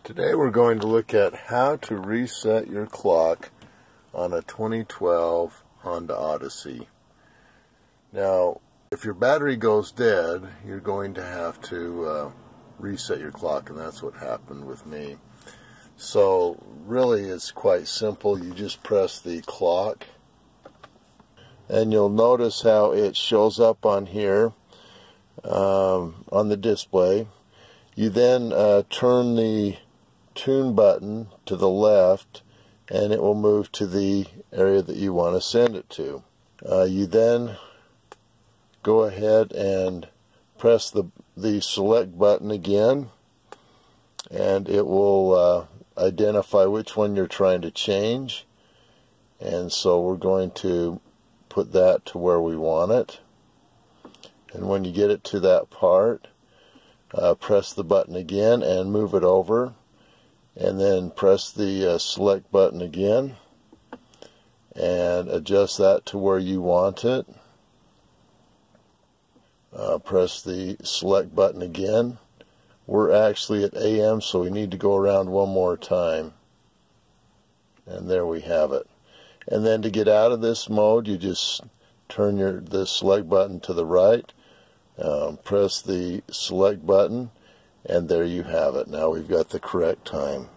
Today we're going to look at how to reset your clock on a 2012 Honda Odyssey. Now, if your battery goes dead, you're going to have to reset your clock, and that's what happened with me. So really it's quite simple. You just press the clock and you'll notice how it shows up on here on the display. You then turn the tune button to the left and it will move to the area that you want to send it to. You then go ahead and press the select button again, and it will identify which one you're trying to change, and so we're going to put that to where we want it. And when you get it to that part, press the button again and move it over, and then press the select button again and adjust that to where you want it. Press the select button again. We're actually at AM, so we need to go around one more time, and there we have it. And then to get out of this mode, you just turn the select button to the right, press the select button, and there you have it. Now we've got the correct time.